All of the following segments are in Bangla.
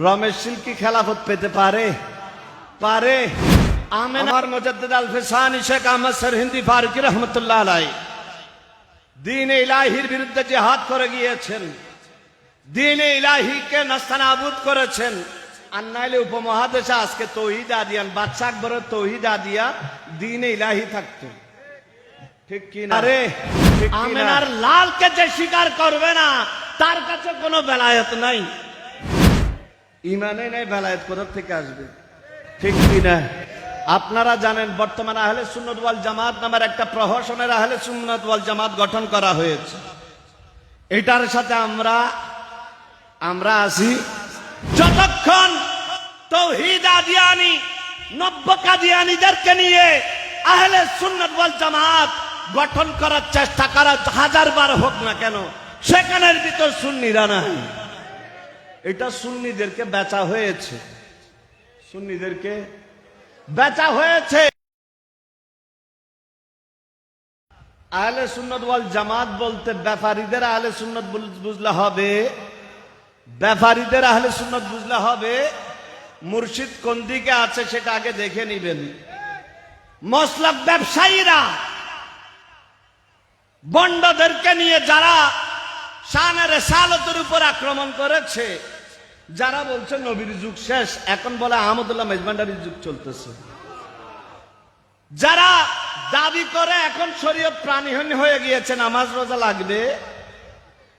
রমেশ শীল কি খেলাফত পেতে পারে? পারে। আমার মুজাদ্দিদ আল ফিসানি শেখ আহমদ সরহিন্দি ফারুকী রহমতুল্লাহ আলাইহি দ্বীন ইলাহির বিরুদ্ধে জিহাদ করে গিয়েছেন, দ্বীন ইলাহিকে নাস্তানাবুদ করেছেন। আর নাইলে উপমহাদেশে আজকে তৌহিদ আদিয়ান বাদশা আকবরের তৌহিদ আদিয়া দ্বীন ইলাহি থাকতো, ঠিক কি না? আরে আমেনার লালকে যে স্বীকার করবে না তার কাছে কোনো বেলায়েত নাই, ইমানে নাই, বেলায়েত কোথা থেকে আসবে, ঠিক কি না? আপনারা জানেন বর্তমানে আহলে সুন্নাত ওয়াল জামাত নামের একটা প্রহসনের আহলে সুন্নাত ওয়াল জামাত গঠন করা হয়েছে। এটার সাথে আমরা আছি যতক্ষণ তাওহীদ আদিয়ানি নব্য কাদিয়ানীদেরকে নিয়ে আহলে সুন্নাত ওয়াল জামাত গঠন করার চেষ্টা করা হাজার বার হোক না কেন, সেখানের ভিতর সুন্নিরা নাই। এটা সুন্নিদেরকে বেচা হয়েছে, সুন্নিদেরকে বেচা হয়েছে। আহলে সুন্নাত ওয়াল জামাত বলতে ব্যাপারীদের আহলে সুন্নাত বুঝলে হবে, ব্যাপারীদের আহলে সুন্নাত বুঝলে হবে। মুর্শিদ কোন দিকে আছে সেটা আগে দেখে নিবেন। মসলক ব্যবসায়ীরা বন্ডদেরকে নিয়ে যারা শানে রিসালাতের উপর আক্রমণ করেছে, যারা বলছে নবীর যুগ শেষ, এখন বলে আহমদুল্লাহ মেজবান্ডারির যুগ চলতেছে, যারা দাবি করে এখন শরীয়ত প্রাণীহীন হয়ে গিয়েছে, নামাজ রোজা লাগবে,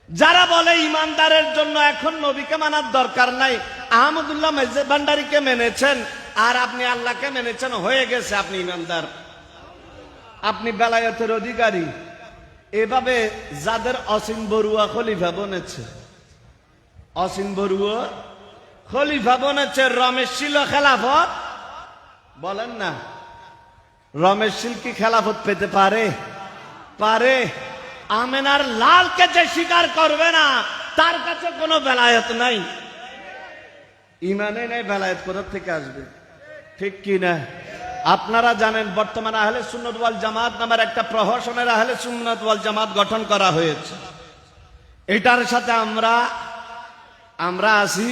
যারা বলে ইমানদারের জন্য এখন নবীকে মানার দরকার নাই, আহমদুল্লাহ মেজবান্ডারিকে মেনেছেন আর আপনি আল্লাহকে মেনেছেন, হয়ে গেছে আপনি ইমানদার, আপনি বেলায়েতের অধিকারী। এভাবে যাদের অসীম বড়ুয়া খলিফা বনেছে, অসীম বড়ুয়া খলিফা বনেছে, রমেশ শীল খেলাফত বলেন না, রমেশ শীল কি খেলাফত পেতে পারে? পারে। আমেনার লালকে যে স্বীকার করবে না তার কাছে কোনো বেলায়েত নাই, ইমানে নাই, বেলায়েত কোথা থেকে আসবে, ঠিক কি না? আপনারা জানেন বর্তমানে আহলে সুন্নাত ওয়াল জামাত নামের একটা প্রহসনের আহলে সুন্নাত ওয়াল জামাত গঠন করা হয়েছে। এটার সাথে আমরা আছি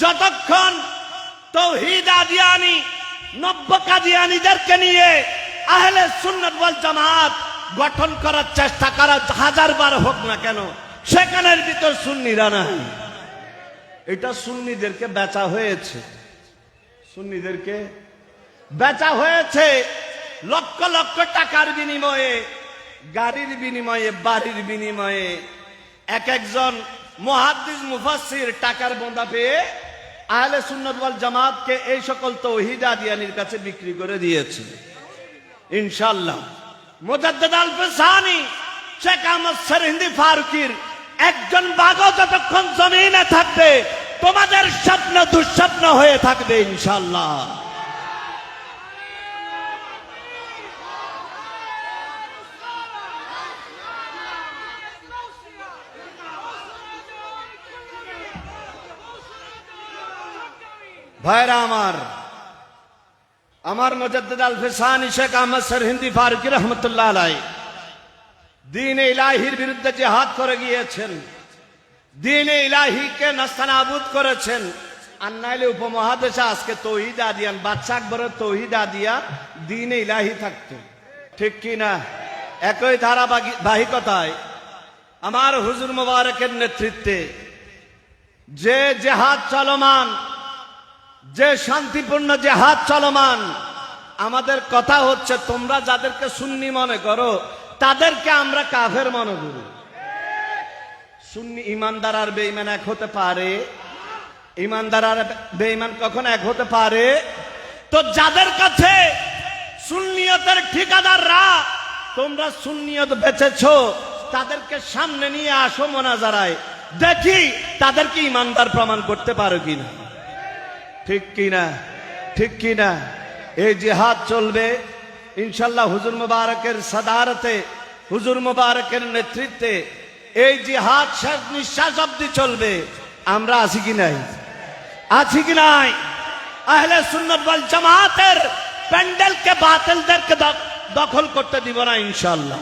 যতক্ষণ তাওহীদ আদিয়ানি নব্য কাদিয়ানীদেরকে নিয়ে আহলে সুন্নাত ওয়াল জামাত গঠন করার চেষ্টা করা হাজার বার হোক না কেন, সেখানের ভিতর সুন্নিরা নাই। এটা সুন্নিদেরকে বেচা হয়েছে, সুন্নিদেরকে বেচা হয়েছে লক্ষ লক্ষ টাকার বিনিময়ে, গাড়ির বিনিময়ে, বাড়ির বিনিময়ে। এক একজন মুহাদ্দিস মুফাসসির টাকার বোঁদা পেয়ে আহলে সুন্নাত ওয়াল জামাতকে এই সকল তাওহীদ আদিয়ানির কাছে বিক্রি করে দিয়েছে। ইনশাআল্লাহ মুজাদ্দিদ আল ফিসানি শেখ আহমদ সরহিন্দি ফারুকীর একজন বাগও যতক্ষণ জমিনে থাকবে তোমাদের স্বপ্ন দুঃস্বপ্ন হয়ে থাকবে ইনশাআল্লাহ। ভাইরা আমার মুজাদ্দিদ আল ফিসানি শেখ আহমদ সরহিন্দি ফারুকী রহমতুল্লাহ আলাইহি দ্বীন ইলাহির বিরুদ্ধে জিহাদ করে গিয়েছেন, দ্বীন ইলাহিকে নাস্তানাবুদ করেছেন। আর নাইলে উপমহাদেশে আজকে তৌহিদ আদিয়ান বাদশা আকবরের তৌহিদ আদিয়া দ্বীন ইলাহি থাকতো, ঠিক কি না? একই ধারাবাহিকতায় আমার হুজুর মুবারকের নেতৃত্বে যে জিহাদ চলমান, যে শান্তিপূর্ণ জিহাদ চলমান, আমাদের কথা হচ্ছে তোমরা যাদেরকে সুন্নি মনে করো তাদেরকে আমরা কাফের মনে করি। সুন্নি ইমানদার আর বেঈমান এক হতে পারে? ইমানদার আর বেঈমান কখন এক হতে পারে? তো যাদের কাছে সুন্নিয়তের ঠিকাদাররা তোমরা সুন্নিয়ত বেচেছো, তাদেরকে সামনে নিয়ে আসো মোনাজারায়, দেখি তাদেরকে ইমানদার প্রমাণ করতে পারো কিনা, ঠিক কিনা, ঠিক কিনা? এই জিহাদ চলবে ইনশাআল্লাহ হুজুর মুবারকের সাদারতে, হুজুর মুবারকের নেতৃত্বে এই জিহাদ শেষ নিঃশ্বাস অবধি চলবে। আমরা আছি কি নাই? আছি কি নাই? আহলে সুন্নাত ওয়াল জামাতের প্যান্ডেলকে বাতিলদেরকে দখল করতে দিব না ইনশাআল্লাহ।